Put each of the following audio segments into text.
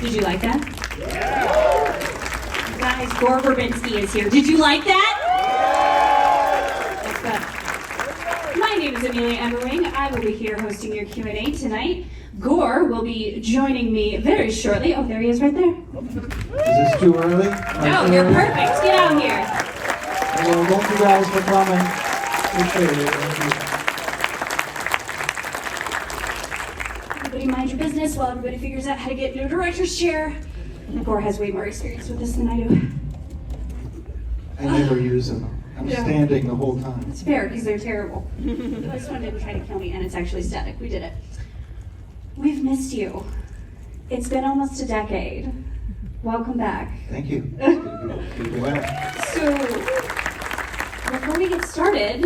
Did you like that? You guys, Gore Verbinski is here. Did you like that? That's good. My name is Amelia Emberwing. I will be here hosting your Q&A tonight. Gore will be joining me very shortly. Oh, there he is right there. Is this too early? No, you're perfect. Get out here. Well, thank you guys for coming. Appreciate it. Thank you. Everybody mind your business while everybody figures out how to get into a director's chair. Gore has way more experience with this than I do. I never use them. I'm standing the whole time. It's fair, because they're terrible. This one didn't try to kill me, and it's actually static. We did it. We've missed you. It's been almost a decade. Welcome back. Thank you. Good to be back. So, before we get started,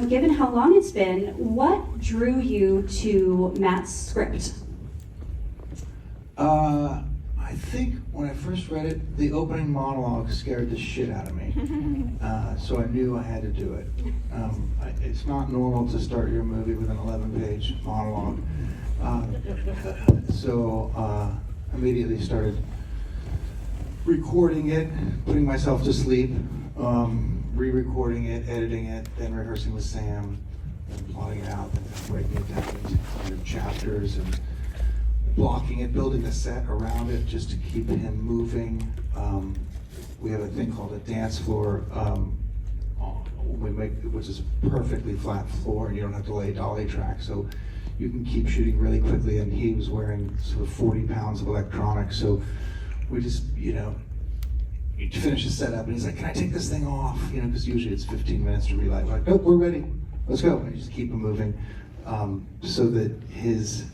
given how long it's been, what drew you to Matt's script? I think when I first read it, the opening monologue scared the shit out of me. So I knew I had to do it. It's not normal to start your movie with an 11-page monologue. So immediately started recording it, putting myself to sleep, re-recording it, editing it, then rehearsing with Sam, and plotting it out, then breaking it down into kind of chapters and blocking it, building a set around it just to keep him moving. We have a thing called a dance floor, which is a perfectly flat floor, and you don't have to lay dolly track, so you can keep shooting really quickly. And he was wearing sort of 40 pounds of electronics, so we just, you finish the setup, and he's like, "Can I take this thing off?" Because usually it's 15 minutes to relight. We're like, "Nope, we're ready. Let's go." And you just keep him moving, so that his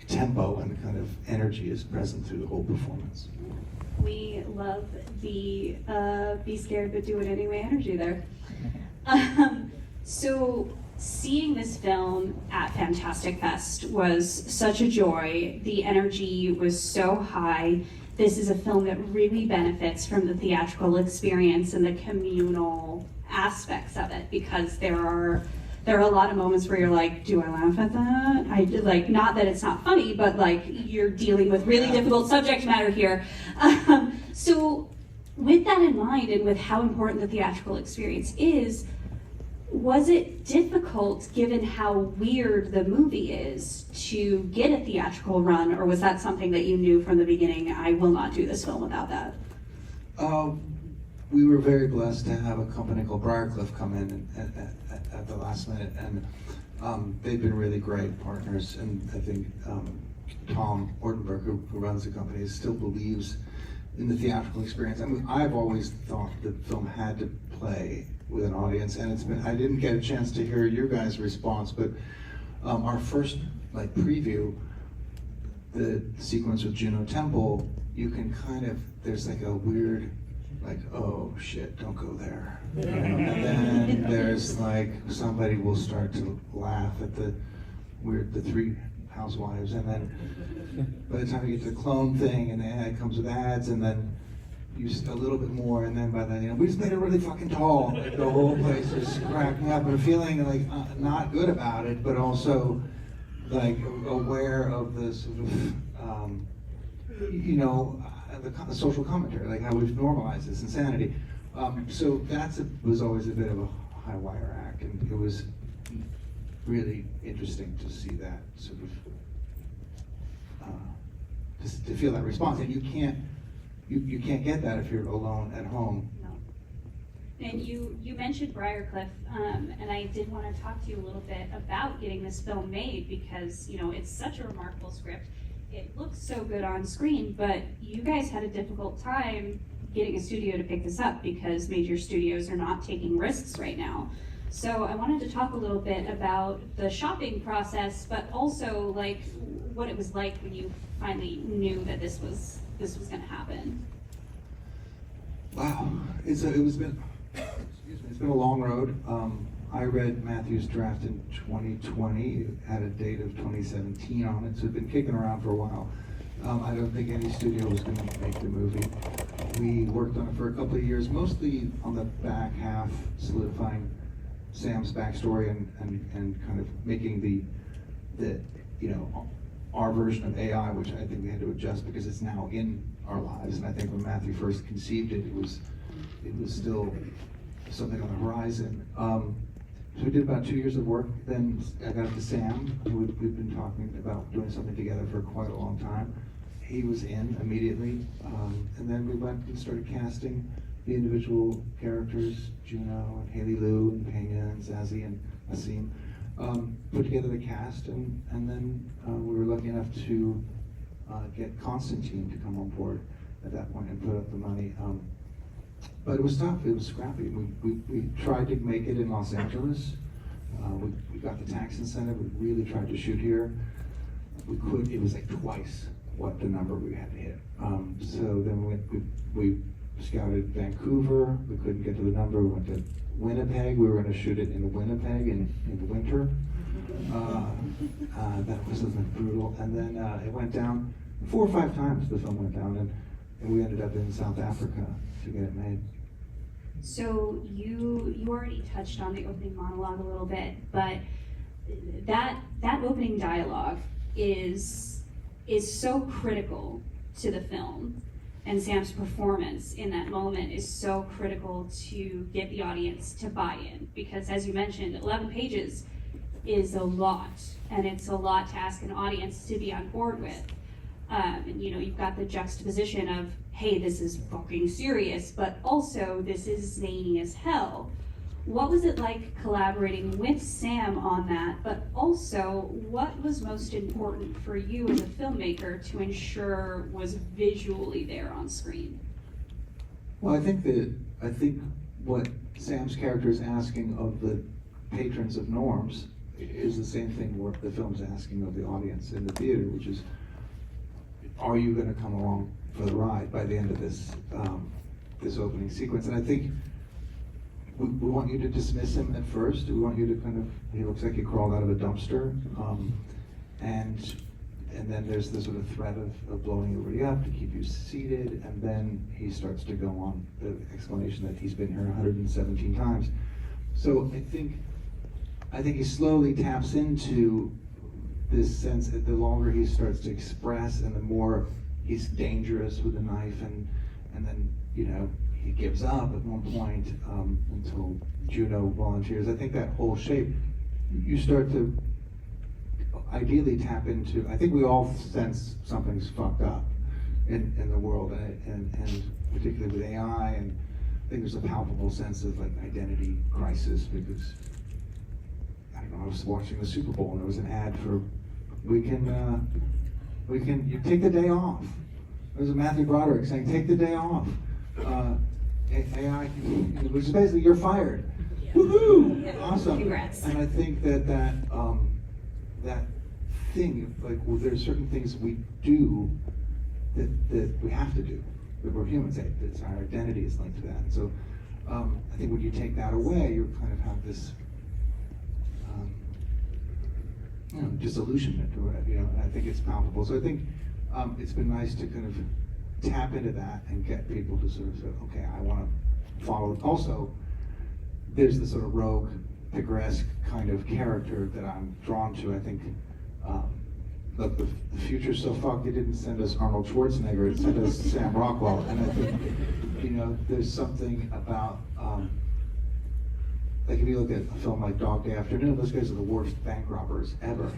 tempo and kind of energy is present through the whole performance. We love the be scared but do it anyway energy there. So seeing this film at Fantastic Fest was such a joy. The energy was so high. This is a film that really benefits from the theatrical experience and the communal aspects of it, because there are a lot of moments where you're like, do I laugh at that? I like, not that it's not funny, but like you're dealing with really difficult subject matter here. So with that in mind, and with how important the theatrical experience is, was it difficult, given how weird the movie is, to get a theatrical run, or was that something that you knew from the beginning, I will not do this film without that? We were very blessed to have a company called Briarcliff come in at the last minute, and they've been really great partners. And I think Tom Ortenberg, who runs the company, still believes in the theatrical experience. I mean, I've always thought that film had to play with an audience, and I didn't get a chance to hear your guys' response, but our first preview, the sequence with Juno Temple, you can there's like a weird, oh shit, don't go there. And then there's somebody will start to laugh at the three housewives, and then by the time you get to the clone thing, and then it comes with ads, and then a little bit more, and then by then, we just made it really fucking tall. The whole place is cracking up and feeling not good about it, but also aware of the sort of, the social commentary, how we've normalized this insanity. So that was always a bit of a high wire act, and it was really interesting to see that sort of, to feel that response. And you can't get that if you're alone at home. No. And you mentioned Briarcliff, and I did want to talk to you a little bit about getting this film made, because it's such a remarkable script. It looks so good on screen, but you guys had a difficult time getting a studio to pick this up, because major studios are not taking risks right now. So I wanted to talk a little bit about the shopping process, but also what it was like when you finally knew that this was going to happen. Wow, it's been a long road. I read Matthew's draft in 2020. It had a date of 2017 on it, so it's been kicking around for a while. I don't think any studio was going to make the movie. We worked on it for a couple of years, mostly on the back half, solidifying Sam's backstory and kind of making the our version of AI, which I think we had to adjust because it's now in our lives. And I think when Matthew first conceived it, it was still something on the horizon. So we did about 2 years of work. Then I got to Sam, who we've been talking about doing something together for quite a long time. He was in immediately, and then we went and started casting the individual characters, Juno and Haley Lu and Pena and Zazie and Asim. Put together the cast, and then we were lucky enough to get Constantine to come on board at that point and put up the money. But it was tough, it was scrappy. We tried to make it in Los Angeles. We got the tax incentive, we really tried to shoot here. It was like twice what the number we had to hit. So then we scouted Vancouver, we couldn't get to the number, we went to Winnipeg, we were gonna shoot it in Winnipeg in the winter. That was brutal. And then it went down 4 or 5 times, the film went down, and we ended up in South Africa to get it made. So you already touched on the opening monologue a little bit, but that opening dialogue is so critical to the film, and Sam's performance in that moment is so critical to get the audience to buy in, because as you mentioned, 11 pages is a lot, and it's a lot to ask an audience to be on board with. And you've got the juxtaposition of, hey, this is fucking serious, but also this is zany as hell. What was it like collaborating with Sam on that, but also what was most important for you as a filmmaker to ensure was visually there on screen? Well, I think what Sam's character is asking of the patrons of Norms is the same thing what the film's asking of the audience in the theater, which is, are you going to come along for the ride by the end of this opening sequence? And I think we want you to dismiss him at first. We want you to he looks like he crawled out of a dumpster. And then there's the sort of threat of blowing everybody up to keep you seated, and then he starts to go on the explanation that he's been here 117 times. So I think he slowly taps into this sense that the longer he starts to express and the more he's dangerous with a knife, and then he gives up at one point until Juno volunteers. I think that whole shape, you start to ideally tap into, I think we all sense something's fucked up in the world, and particularly with AI, and I think there's a palpable sense of like identity crisis, because I don't know, I was watching the Super Bowl and there was an ad for you take the day off. There was a Matthew Broderick saying, take the day off. AI, which is basically you're fired. Yeah. Woohoo! Yeah. Awesome. Congrats. And I think that thing, like, well, there's certain things we do that we have to do. That we're humans. It's our identity is linked to that. And so I think when you take that away, you kind of have this disillusionment, or I think it's palpable. So I think it's been nice to kind of tap into that and get people to sort of say, okay, I want to follow. Also, there's this sort of rogue, picturesque kind of character that I'm drawn to. I think, look, the future's so fucked, they didn't send us Arnold Schwarzenegger, it sent us Sam Rockwell. And I think, there's something about, like if you look at a film like Dog Day Afternoon, those guys are the worst bank robbers ever.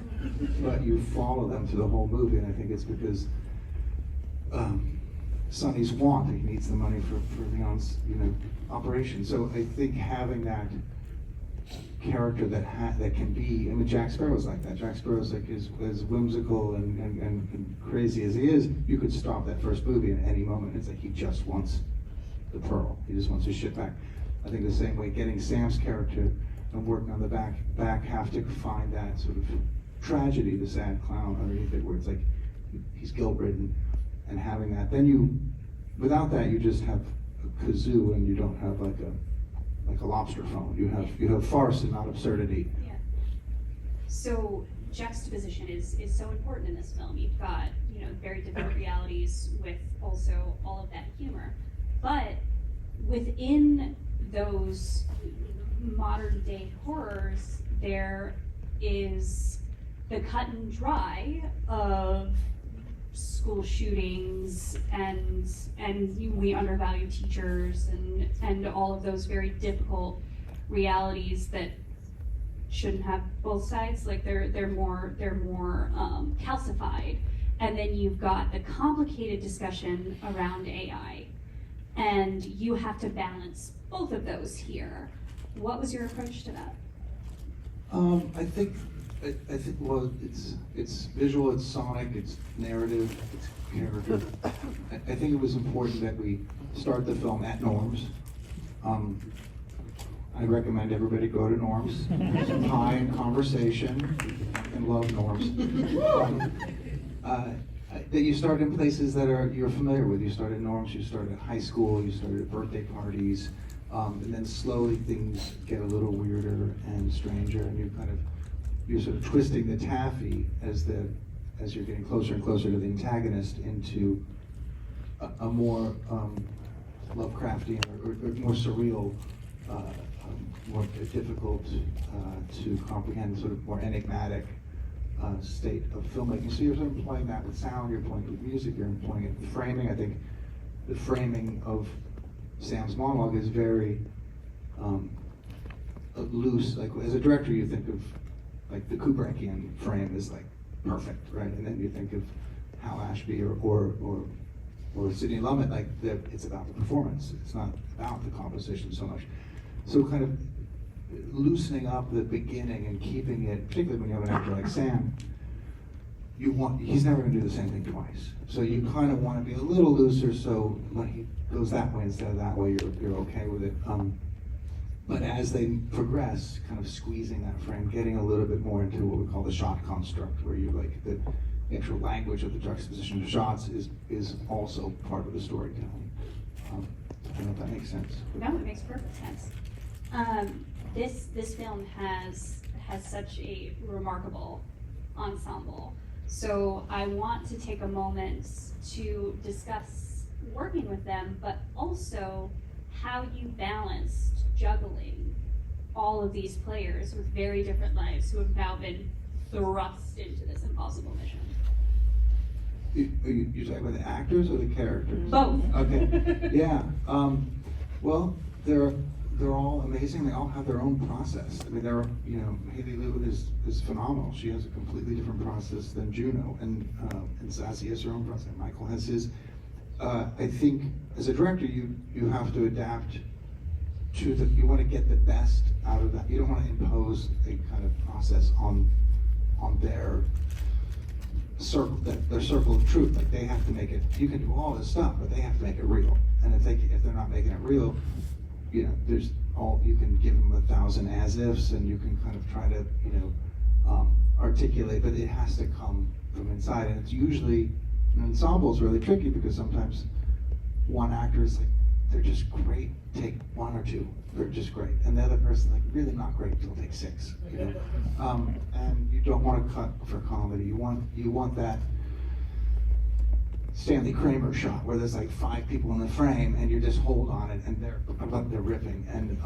But you follow them through the whole movie, and I think it's because Sonny's want, he needs the money for Leon's operation. So I think having that character that can be, I mean, Jack Sparrow's like that. Jack Sparrow's like as whimsical and crazy as he is, you could stop that first movie at any moment. It's like he just wants the pearl. He just wants his shit back. I think the same way getting Sam's character and working on the back half to find that sort of tragedy, the sad clown underneath it, where it's like he's guilt-ridden, and having that. Then without that, you just have a kazoo, and you don't have like a lobster phone. You have farce and not absurdity. Yeah. So juxtaposition is so important in this film. You've got very different realities with also all of that humor, but within those modern day horrors, there is the cut and dry of school shootings and we undervalue teachers and all of those very difficult realities that shouldn't have both sides. Like they're more calcified. And then you've got the complicated discussion around AI, and you have to balance both of those here. What was your approach to that? I think well, it's visual, it's sonic, it's narrative, it's character. I think it was important that we start the film at Norms. I recommend everybody go to Norms. Hi in conversation and love Norms. That you start in places that you're familiar with. You start at Norms, you start at high school, you start at birthday parties, and then slowly things get a little weirder and stranger, and you're sort of twisting the taffy as you're getting closer and closer to the antagonist into a more Lovecraftian or more surreal, more difficult to comprehend, sort of more enigmatic state of filmmaking. So you're sort of employing that with sound, you're employing it with music, you're employing it with framing. I think the framing of Sam's monologue is very loose. Like as a director, you think of like the Kubrickian frame is like perfect, right? And then you think of Hal Ashby or Sidney Lumet, like it's about the performance. It's not about the composition so much. So kind of loosening up the beginning and keeping it, particularly when you have an actor like Sam, he's never going to do the same thing twice. So you kind of want to be a little looser, so when he goes that way instead of that way, you're okay with it. But as they progress, kind of squeezing that frame, getting a little bit more into what we call the shot construct, where you like the actual language of the juxtaposition of shots is also part of the storytelling. I don't know if that makes sense. No, it makes perfect sense. This film has such a remarkable ensemble. So I want to take a moment to discuss working with them, but also how you balanced juggling all of these players with very different lives who have now been thrust into this impossible mission. You talking about the actors or the characters? Both. Okay. Yeah. Well, they're all amazing. They all have their own process. I mean, Haley Lewin is phenomenal. She has a completely different process than Juno, and Sassy has her own process. Michael has his. I think as a director, you have to adapt to you want to get the best out of that. You don't want to impose a kind of process on their circle, their circle of truth. Like they have to make it. You can do all this stuff, but they have to make it real. And if they're not making it real, you can give them 1,000 as-ifs, and you can kind of try to articulate, but it has to come from inside. And it's usually an ensemble is really tricky because sometimes one actor is like, they're just great, take one or two, they're just great, and the other person like really not great until take 6. And you don't want to cut for comedy. You want that Stanley Kramer shot where there's like 5 people in the frame and you just hold on it and they're ripping. And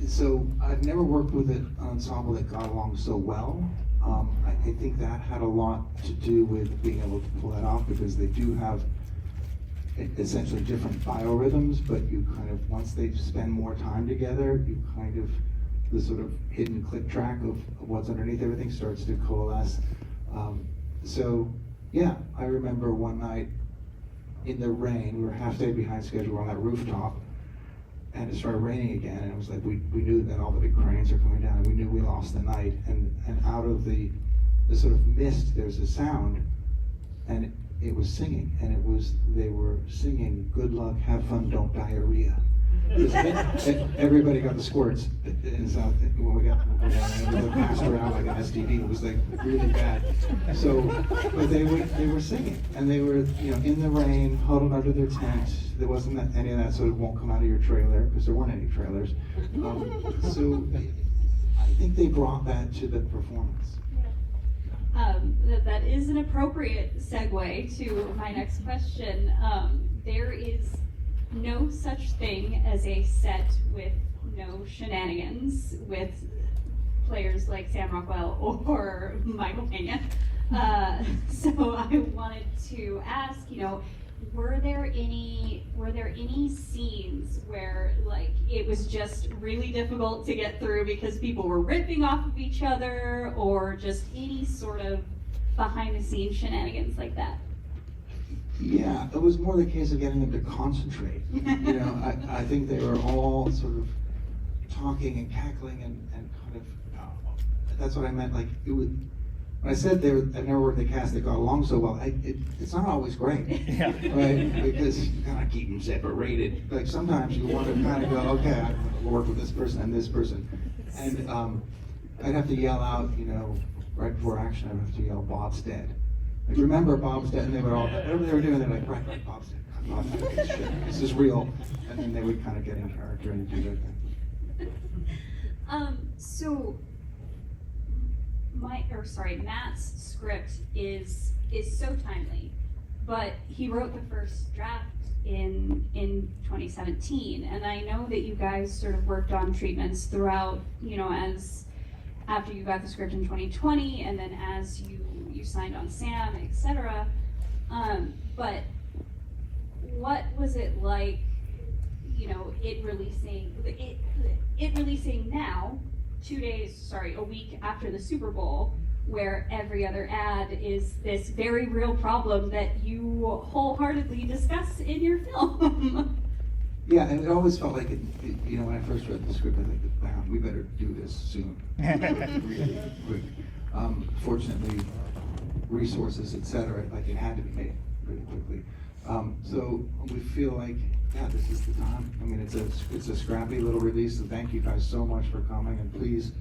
so I've never worked with an ensemble that got along so well. I think that had a lot to do with being able to pull that off because they do have essentially different biorhythms, but you kind of, once they spend more time together, you kind of, the sort of hidden click track of what's underneath everything starts to coalesce. So yeah, I remember one night in the rain, we were half day behind schedule on that rooftop, and it started raining again, and it was like we knew that all the big cranes are coming down, and we knew we lost the night, and out of the sort of mist, there's a sound, and it was singing, and they were singing, "Good luck, have fun, don't diarrhea." Everybody got the squirts, and so when we passed around like an STD, it was like really bad. So, but they were singing, and they were in the rain, huddled under their tent. There wasn't any of that sort of won't come out of your trailer because there weren't any trailers. So I think they brought that to the performance. That is an appropriate segue to my next question. There is no such thing as a set with no shenanigans, with players like Sam Rockwell or Michael Pena. So I wanted to ask, were there any scenes where like it was just really difficult to get through because people were ripping off of each other, or just any sort of behind the scenes shenanigans like that? Yeah, it was more the case of getting them to concentrate. I think they were all sort of talking and cackling and kind of, that's what I meant. Like, it would, when I said I've never worked in a cast that got along so well, it's not always great, Yeah. right? Because you kind of keep them separated. Like, sometimes you want to kind of go, okay, I'm going to work with this person and this person. And I'd have to yell out, right before action, I'd have to yell, Bob's dead. Like, remember, Bob's dead, and they would all, whatever they were doing, they're like, right, Bob's dead, Bob's dead, this shit, this is real. And then they would kind of get in character and do their thing. So Matt's script is so timely, but he wrote the first draft in 2017, and I know that you guys sort of worked on treatments throughout, as after you got the script in 2020, and then as you signed on Sam, etc. But what was it like, it releasing now, a week after the Super Bowl, where every other ad is this very real problem that you wholeheartly discuss in your film? Yeah, and it always felt like when I first read the script, I think, wow, we better do this soon, really quick. Fortunately, resources, etc., like it had to be made really quickly. So we feel like, yeah, this is the time. I mean, it's a scrappy little release, so thank you guys so much for coming, and please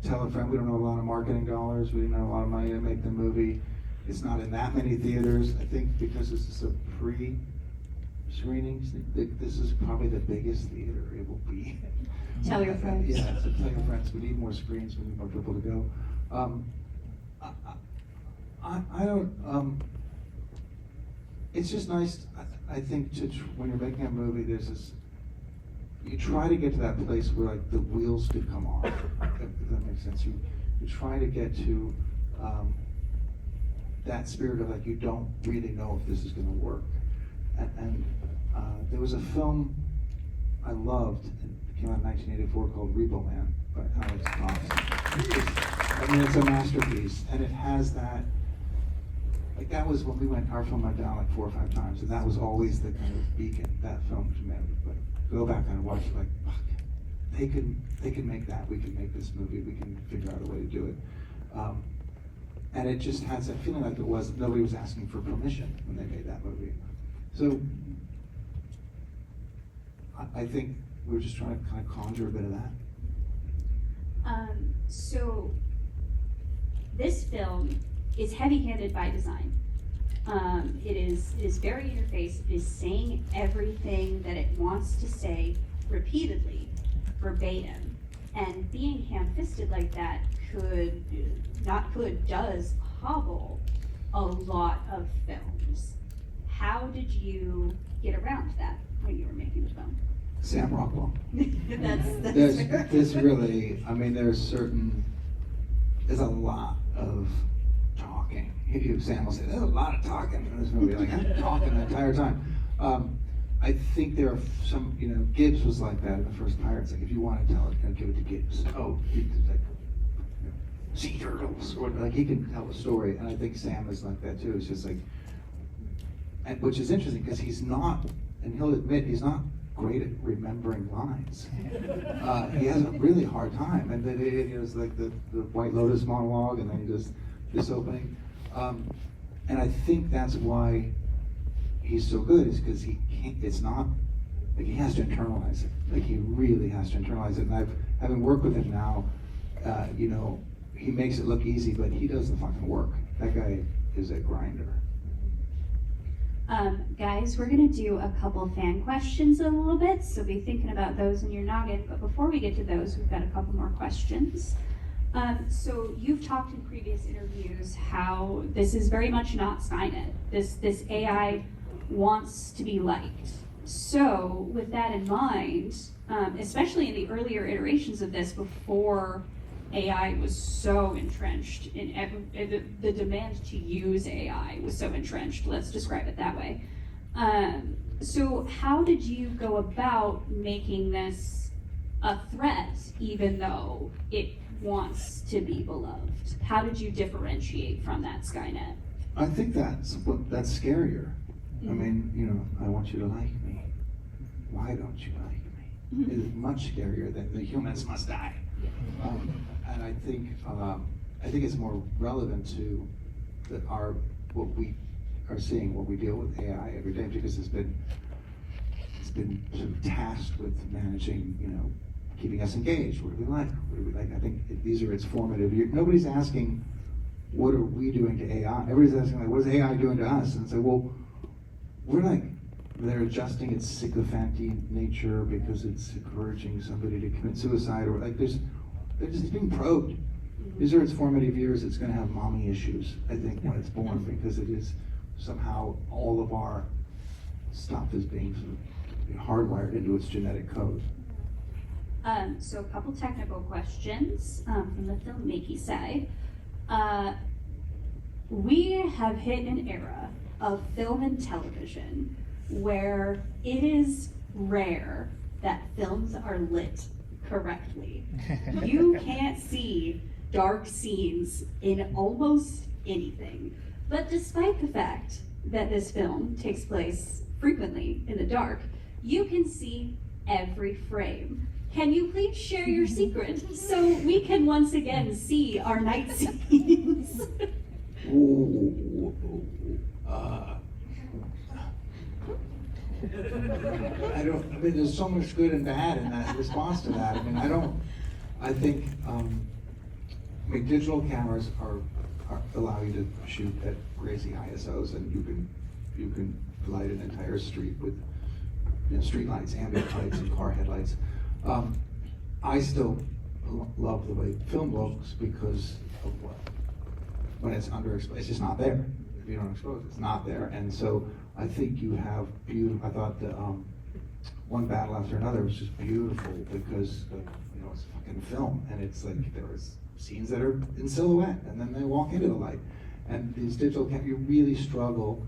tell a friend. We don't have a lot of marketing dollars. We didn't have a lot of money to make the movie. It's not in that many theaters. I think because this is a pre-screening, this is probably the biggest theater it will be. Tell your friends. Yeah, so tell your friends. We need more screens. We need more people to go. I don't. It's just nice. I think when you're making a movie, there's this. You try to get to that place where like the wheels could come off. If that makes sense. You try to get to that spirit of like you don't really know if this is going to work. And there was a film I loved. It came out in 1984 called Repo Man by Alex Cox. It's a masterpiece, and it has that. Like that was when our film went down like 4 or 5 times, and that was always the kind of beacon that film to me. But go back and watch it, like, fuck, they can make that. We can make this movie. We can figure out a way to do it. And it just has that feeling like nobody was asking for permission when they made that movie. So I think we were just trying to kind of conjure a bit of that. So this film is heavy-handed by design. It is very interface. It is saying everything that it wants to say repeatedly, verbatim. And being ham-fisted like that does hobble a lot of films. How did you get around that when you were making the film? Sam Rockwell. That's really, I mean, there's a lot of talking. Sam will say, there's a lot of talking in this movie. Like, I'm talking the entire time. I think there are some, Gibbs was like that in the first Pirates. Like, if you want to tell it, give it to Gibbs. Oh, like, sea turtles. Or, like, he can tell a story. And I think Sam is like that too. It's just like, which is interesting because he's not, and he'll admit, he's not great at remembering lines. He has a really hard time. And then it was like the White Lotus monologue, and then he does this opening. And I think that's why he's so good, is because he has to internalize it. Like, he really has to internalize it. And having worked with him now, he makes it look easy, but he does the fucking work. That guy is a grinder. Guys, we're gonna do a couple fan questions in a little bit, so be thinking about those in your noggin. But before we get to those, we've got a couple more questions. So you've talked in previous interviews how this is very much not Skynet. This AI wants to be liked. So with that in mind, especially in the earlier iterations of this, before AI was so entrenched in the demand to use AI was so entrenched, let's describe it that way. So how did you go about making this a threat even though it wants to be beloved? How did you differentiate from that Skynet? I think that's scarier. I mean, I want you to like me. Why don't you like me? It's much scarier than the humans must die. And I think it's more relevant to what we are seeing, what we deal with AI every day, because it's been sort of tasked with managing, keeping us engaged. What do we like? What do we like? I think these are its formative years. Nobody's asking, what are we doing to AI? Everybody's asking, like, what is AI doing to us? And say, well, they're adjusting its sycophanty nature because it's encouraging somebody to commit suicide, or like they're just being probed. These are its formative years. It's going to have mommy issues, I think, when it's born, because it is somehow all of our stuff is being sort of hardwired into its genetic code. So a couple technical questions from the filmmaking side. We have hit an era of film and television where it is rare that films are lit correctly. You can't see dark scenes in almost anything. But despite the fact that this film takes place frequently in the dark, you can see every frame. Can you please share your secret so we can once again see our night scenes? There's so much good and bad in that response to that. I think digital cameras allow you to shoot at crazy ISOs, and you can light an entire street with street lights, ambient lights, and car headlights. I still love the way film looks because of when it's underexposed, it's just not there. If you don't expose it, it's not there. And so I think you have beautiful. I thought the one battle after another was just beautiful because it's fucking film, and it's like there was scenes that are in silhouette, and then they walk into the light. And these digital cameras, you really struggle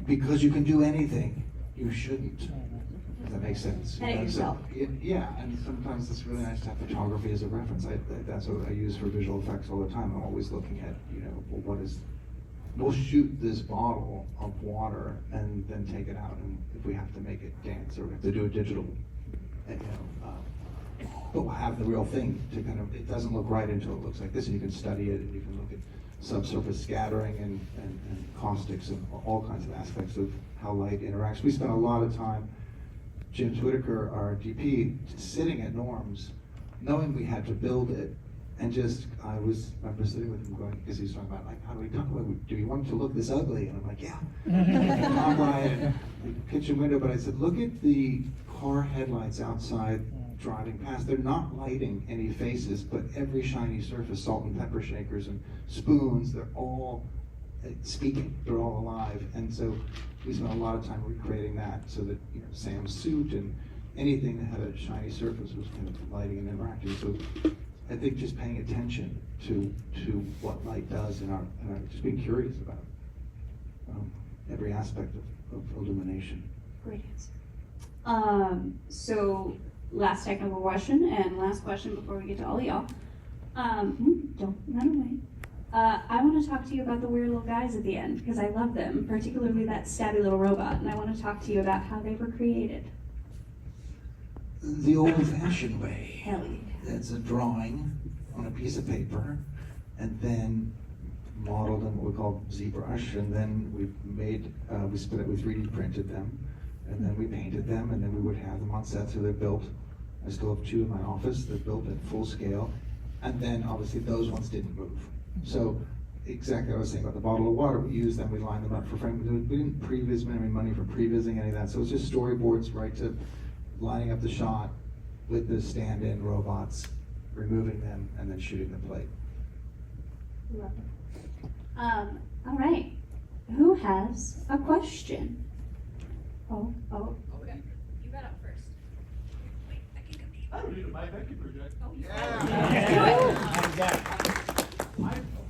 because you can do anything. You shouldn't. Does that make sense? Yourself. Yeah, and sometimes it's really nice to have photography as a reference. That's what I use for visual effects all the time. I'm always looking at, we'll shoot this bottle of water and then take it out, and if we have to make it dance or we have to do a digital, but we'll have the real thing to it doesn't look right until it looks like this, and you can study it, and you can look at subsurface scattering and caustics and all kinds of aspects of how light interacts. We spent a lot of time, Jim Whitaker, our DP, sitting at Norm's, knowing we had to build it, and I was sitting with him going, because he was talking about, like, how do we talk about it? Do we want it to look this ugly? And I'm like, yeah. I'm by the kitchen window, but I said, look at the car headlights outside driving past. They're not lighting any faces, but every shiny surface, salt and pepper shakers and spoons, they're all speaking, they're all alive. And so we spent a lot of time recreating that so that Sam's suit and anything that had a shiny surface was kind of lighting and interacting. So I think just paying attention to what light does and just being curious about every aspect of illumination. Great answer. So last technical question and last question before we get to all y'all. Don't run away. I want to talk to you about the weird little guys at the end because I love them, particularly that stabby little robot, and I want to talk to you about how they were created. The old-fashioned way. Hell yeah. It's a drawing on a piece of paper, and then modeled in what we call ZBrush, and then we 3D printed them, and then we painted them, and then we would have them on set, so they're built. I still have 2 in my office. They're built at full scale, and then obviously those ones didn't move. So exactly what I was saying about the bottle of water, we used them, we lined them up for frame. We didn't previs any money for prevising any of that, so it's just storyboards right to lining up the shot with the stand-in robots, removing them, and then shooting the plate. Love it. All right. Who has a question? Oh. Okay, you got up first. Wait, I can come to you. I don't need a mic, I can project.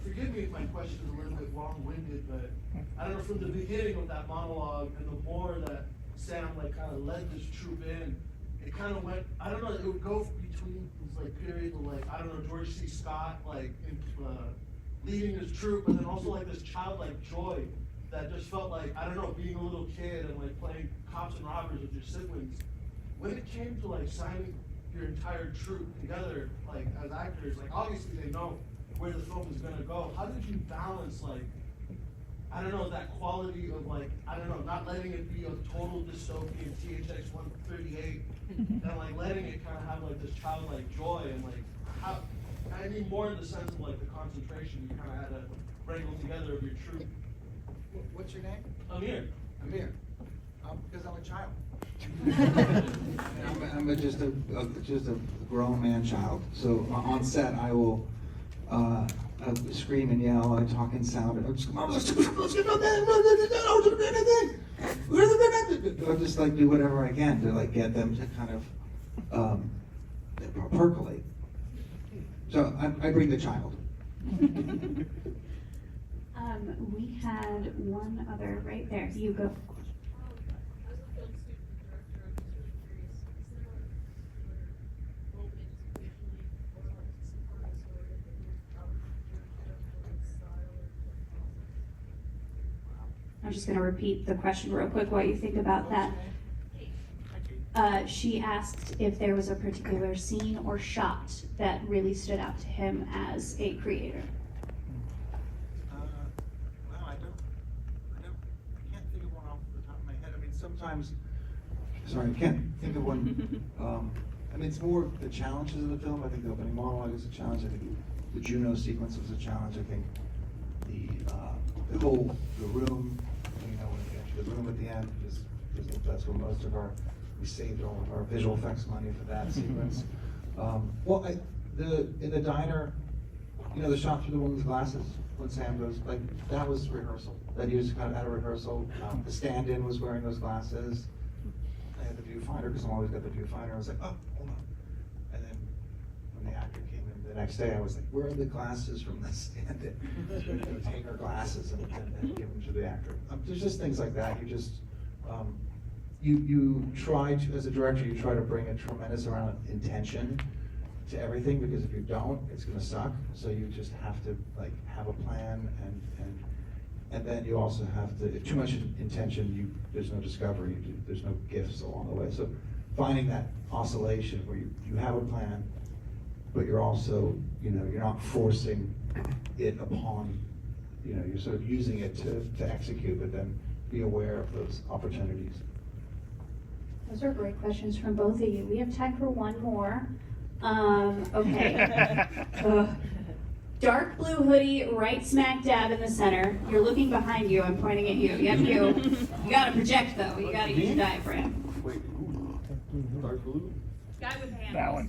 Forgive me if my question is a little bit long-winded, but I don't know, from the beginning of that monologue and the more that Sam like kind of led this troop in, it kind of went, I don't know, it would go between these like periods of like, I don't know, George C. Scott like leading his troop, but then also like this childlike joy that just felt like, I don't know, being a little kid and like playing cops and robbers with your siblings. When it came to like signing your entire troop together, like as actors, like obviously they know where the film is gonna go. How did you balance like, I don't know, that quality of like, I don't know, not letting it be a total dystopian THX 138 and like letting it kind of have like this childlike joy and like how, I mean more in the sense of like the concentration you kind of had to wrangle together of your troop. What's your name? Amir. Amir. Because I'm a child. I'm just a grown man child. So on set, I will scream and yell and talk in sound. I'm just, I'll just like do whatever I can to like get them to kind of percolate. So I bring the child. We had one other right there. You go. I'm just going to repeat the question real quick while you think about that. She asked if there was a particular scene or shot that really stood out to him as a creator. Well, I can't think of one off the top of my head. I mean, sometimes, Sorry, I can't think of one. I mean, it's more the challenges of the film. I think the opening monologue is a challenge. I think the Juno sequence was a challenge. I think the room, you know, when we get to the room at the end, because that's where most of we saved all of our visual effects money for that sequence. Well, in the diner, you know, the shot through the woman's glasses when Sam goes, like, that was rehearsal. That he was kind of at a rehearsal. The stand-in was wearing those glasses. I had the viewfinder because I'm always got the viewfinder. I was like, oh, hold on. And then when the actor came in the next day, I was like, where are the glasses from the stand-in? So we would take her glasses and give them to the actor. There's just things like that. You just, you try to, as a director, you try to bring a tremendous amount of intention to everything, because if you don't, it's gonna suck. So you just have to like have a plan, and then you also have to, too much intention, there's no discovery, there's no gifts along the way. So finding that oscillation where you have a plan, but you're also, you know, you're not forcing it upon, you know, you're sort of using it to execute, but then be aware of those opportunities. Those are great questions from both of you. We have time for one more. Okay. Dark blue hoodie, right smack dab in the center. You're looking behind you. I'm pointing at you. Yep, you. You gotta project though. You gotta use your diaphragm. Wait, dark blue? Guy with hands. That one.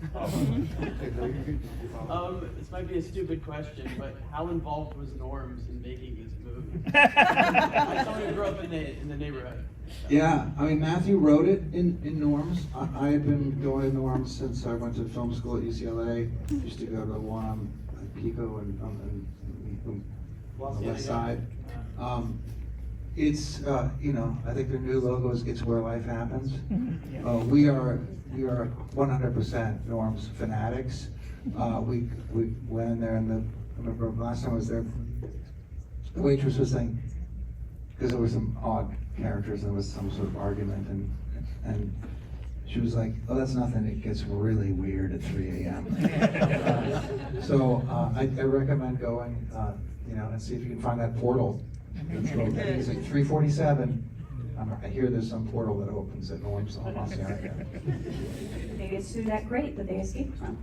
This might be a stupid question, but how involved was Norms in making this movie? I'm someone who grew up in the neighborhood. Yeah, I mean, Matthew wrote it in Norms. I had been going to Norms since I went to film school at UCLA. Used to go to the one on Pico and on the west side. It's, you know, I think their new logo is "It's Where Life Happens." We are 100% Norms fanatics. We went in there, and I remember last time I was there, the waitress was saying, because there were some odd characters, there was some sort of argument, and she was like, oh, that's nothing, it gets really weird at 3 a.m. So I recommend going, you know, and see if you can find that portal. I think it's like 347. I hear there's some portal that opens at Norms on Oceanica. Maybe it's through that grate that they escaped from.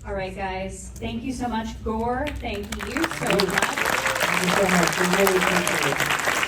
All right, guys. Thank you so much, Gore. Thank you so much. Thank you so much. We really appreciate it.